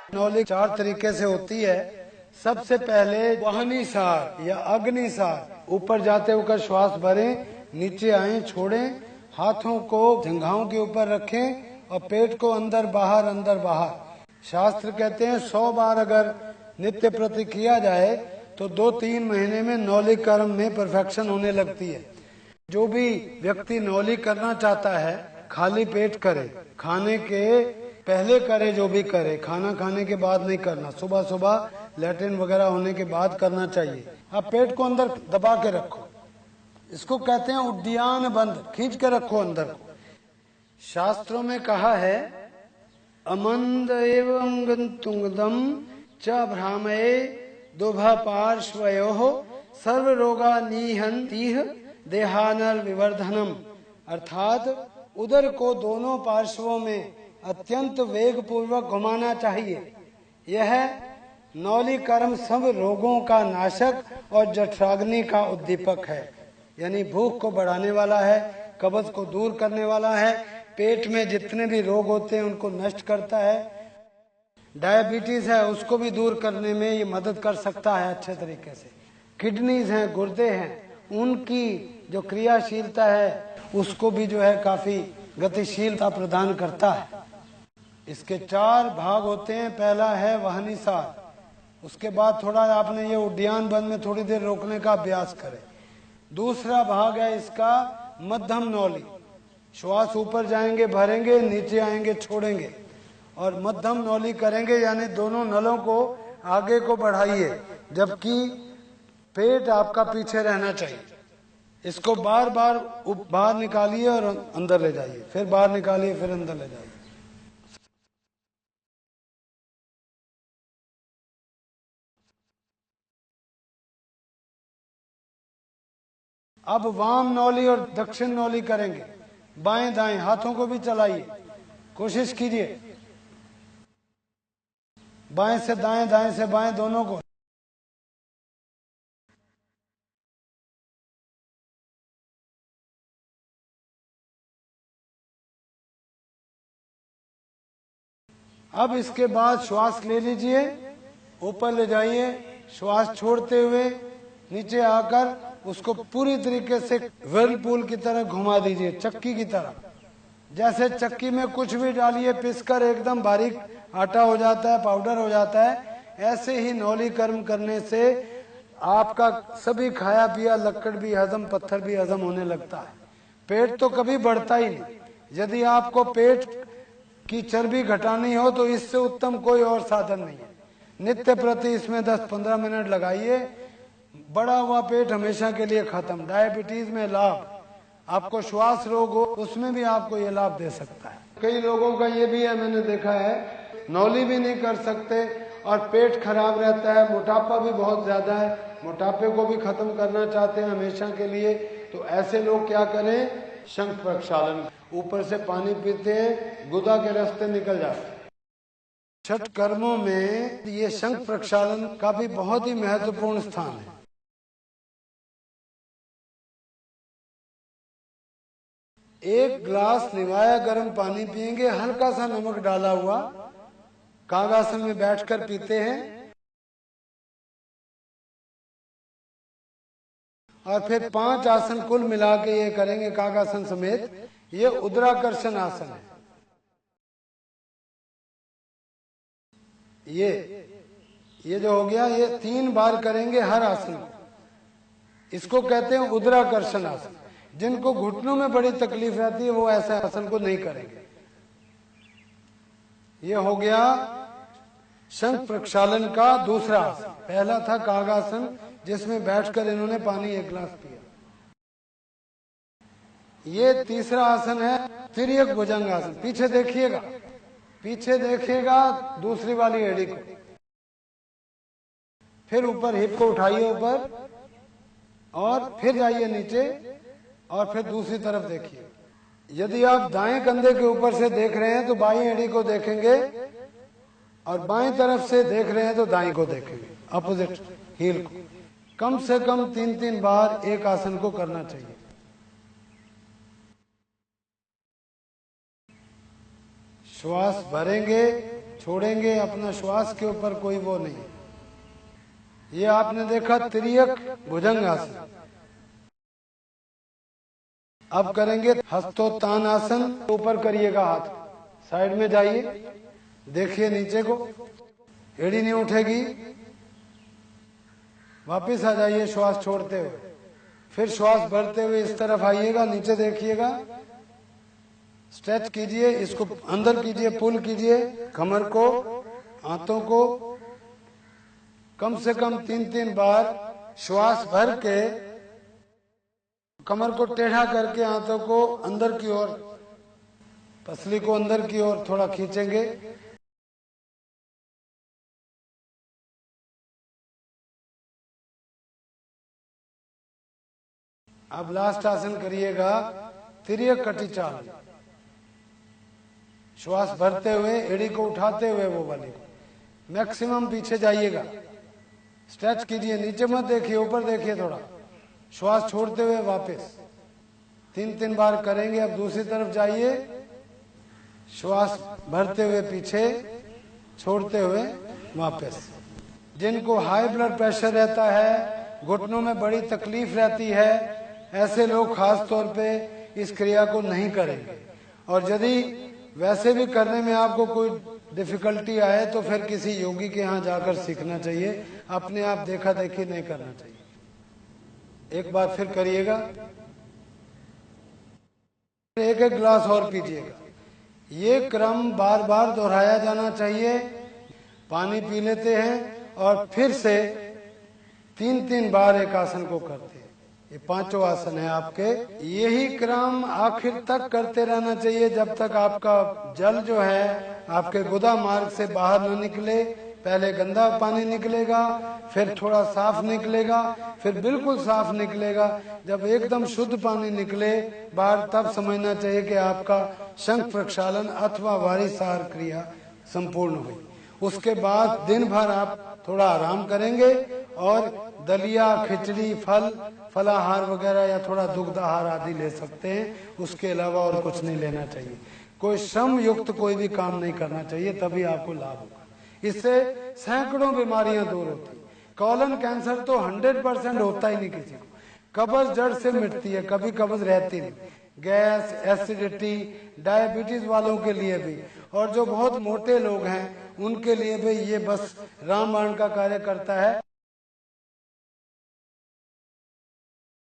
नौली 4 तरीके से होती है। सबसे पहले वहनीसार या अग्निसार, ऊपर जाते होकर श्वास भरें, नीचे आए, छोड़ें, हाथों को जंघाओं के ऊपर रखें और पेट को अंदर बाहर। शास्त्र कहते हैं 100 बार अगर नित्य प्रति किया जाए तो 2-3 महीने में नौली कर्म में परफेक्शन होने लगती है। जो भी व्यक्ति नौली करना चाहता है खाली पेट करे, खाने के पहले करे, जो भी करे, खाना खाने के बाद नहीं करना। सुबह सुबह लैट्रिन वगैरह होने के बाद करना चाहिए। अब पेट को अंदर दबा के रखो, इसको कहते हैं उद्यान बंद, खींच के रखो अंदर को। शास्त्रों में कहा है अमंद एवं गंतुंगदम च भ्रामये दुभा पार्श्वयोः सर्व रोगा निहंतीह देहानर विवर्धनम, अर्थात उदर को दोनों पार्श्वों में अत्यंत वेग पूर्वक घुमाना चाहिए। यह नौली कर्म सब रोगों का नाशक और जठराग्नि का उद्दीपक है, यानी भूख को बढ़ाने वाला है, कब्ज को दूर करने वाला है, पेट में जितने भी रोग होते हैं उनको नष्ट करता है। डायबिटीज है उसको भी दूर करने में ये मदद कर सकता है अच्छे तरीके से। किडनीज हैं, गुर्दे हैं, उनकी जो क्रियाशीलता है उसको भी जो है काफी गतिशीलता प्रदान करता है। इसके 4 भाग होते हैं। पहला है वहनीसार, उसके बाद थोड़ा आपने ये उद्यान बंद में थोड़ी देर रोकने का अभ्यास करें। दूसरा भाग है इसका मध्यम नौली, श्वास ऊपर जाएंगे भरेंगे, नीचे आएंगे छोड़ेंगे, और मध्यम नौली करेंगे, यानी दोनों नलों को आगे को बढ़ाइए जबकि पेट आपका पीछे रहना चाहिए। इसको बार बाहर निकालिए और अंदर ले जाइए, फिर बाहर निकालिए, फिर अंदर ले जाइए। अब वाम नौली और दक्षिण नौली करेंगे, बाएं दाएं हाथों को भी चलाइए, कोशिश कीजिए बाएं से दाएं, दाएं से बाएं दोनों को। अब इसके बाद श्वास ले लीजिए, ऊपर ले जाइए, श्वास छोड़ते हुए नीचे आकर उसको पूरी तरीके से व्हर्लपूल की तरह घुमा दीजिए, चक्की की तरह। जैसे चक्की में कुछ भी डालिए पिसकर एकदम बारीक आटा हो जाता है, पाउडर हो जाता है, ऐसे ही नौली कर्म करने से आपका सभी खाया पिया लक्कड़ भी हजम, पत्थर भी हजम होने लगता है। पेट तो कभी बढ़ता ही नहीं। यदि आपको पेट की चर्बी घटानी हो तो इससे उत्तम कोई और साधन नहीं है। नित्य प्रति इसमें 10-15 मिनट लगाइए, बड़ा हुआ पेट हमेशा के लिए खत्म। डायबिटीज में लाभ, आपको श्वास रोग हो उसमें भी आपको ये लाभ दे सकता है। कई लोगों का ये भी है, मैंने देखा है, नौली भी नहीं कर सकते और पेट खराब रहता है, मोटापा भी बहुत ज्यादा है, मोटापे को भी खत्म करना चाहते हैं हमेशा के लिए, तो ऐसे लोग क्या करें, शंख प्रक्षालन, ऊपर से पानी पीते हैं, गुदा के रास्ते निकल जाते हैं। छठ कर्मों में ये शंख प्रक्षालन का भी बहुत ही महत्वपूर्ण स्थान है। एक ग्लास निवाया गर्म पानी पिएंगे, हल्का सा नमक डाला हुआ, कागासन में बैठकर पीते हैं, और फिर 5 आसन कुल मिला के ये करेंगे कागासन समेत। ये उद्राकर्षण आसन है। ये जो हो गया, ये 3 बार करेंगे हर आसन को। इसको कहते हैं उद्राकर्षण आसन। जिनको घुटनों में बड़ी तकलीफ रहती है वो ऐसे आसन को नहीं करेंगे। ये हो गया शंख प्रक्षालन का दूसरा आसन। पहला था कागासन, जिसमें बैठकर इन्होंने पानी 1 गिलास पिया। ये तीसरा आसन है तिर्यक भुजंग आसन। पीछे देखिएगा, पीछे देखिएगा दूसरी वाली एड़ी को, फिर ऊपर हिप को उठाइए ऊपर, और फिर जाइए नीचे, और फिर दूसरी तरफ देखिए। यदि आप दाएं कंधे के ऊपर से देख रहे हैं तो बाईं एड़ी को देखेंगे, और बाईं तरफ से देख रहे हैं तो दाईं को देखेंगे, अपोजिट हील को। कम से कम 3-3 बार एक आसन को करना चाहिए। श्वास भरेंगे, छोड़ेंगे, अपना श्वास के ऊपर कोई वो नहीं। ये आपने देखा तिर्यक भुजंगासन। अब करेंगे हस्तोत्तानासन। ऊपर करिएगा हाथ, साइड में जाइए, देखिए नीचे को, एड़ी नहीं उठेगी। वापस आ जाइए श्वास छोड़ते हुए, फिर श्वास भरते हुए इस तरफ आइएगा, नीचे देखिएगा, स्ट्रेच कीजिए, इसको अंदर कीजिए, पुल कीजिए कमर को, हाथों को कम से कम 3-3 बार श्वास भर के कमर को टेढ़ा करके हाथों को अंदर की ओर, पसली को अंदर की ओर थोड़ा खींचेंगे। अब लास्ट आसन करिएगा तिर्यक कटी चाल। श्वास भरते हुए एड़ी को उठाते हुए वो वाली को मैक्सिमम पीछे जाइएगा, स्ट्रेच कीजिए, नीचे मत देखिए, ऊपर देखिए थोड़ा, श्वास छोड़ते हुए वापस 3-3 बार करेंगे। अब दूसरी तरफ जाइए, श्वास भरते हुए पीछे, छोड़ते हुए वापस। जिनको हाई ब्लड प्रेशर रहता है, घुटनों में बड़ी तकलीफ रहती है, ऐसे लोग खास तौर पे इस क्रिया को नहीं करेंगे। और यदि वैसे भी करने में आपको कोई डिफिकल्टी आए तो फिर किसी योगी के यहाँ जाकर सीखना चाहिए, अपने आप देखा देखी नहीं करना चाहिए। एक बार फिर करिएगा, एक एक गिलास और पीजिएगा। ये क्रम बार बार दोहराया जाना चाहिए। पानी पी लेते हैं और फिर से 3-3 बार एक आसन को करते हैं। ये 5 आसन है आपके। यही क्रम आखिर तक करते रहना चाहिए जब तक आपका जल जो है आपके गुदा मार्ग से बाहर न निकले। पहले गंदा पानी निकलेगा, फिर थोड़ा साफ निकलेगा, फिर बिल्कुल साफ निकलेगा। जब एकदम शुद्ध पानी निकले बाहर, तब समझना चाहिए कि आपका शंख प्रक्षालन अथवा वारिसार क्रिया संपूर्ण हुई। उसके बाद दिन भर आप थोड़ा आराम करेंगे और दलिया, खिचड़ी, फलाहार वगैरह या थोड़ा दुग्ध आहार आदि ले सकते हैं। उसके अलावा और कुछ नहीं लेना चाहिए। कोई श्रम युक्त कोई भी काम नहीं करना चाहिए, तभी आपको लाभ होगा। इससे सैकड़ों बीमारियां दूर होती। कॉलन कैंसर तो 100% होता ही नहीं किसी को। कब्ज जड़ से मिटती है, कभी कब्ज रहती नहीं। गैस, एसिडिटी, डायबिटीज वालों के लिए भी, और जो बहुत मोटे लोग हैं उनके लिए भी ये बस रामबाण का कार्य करता है।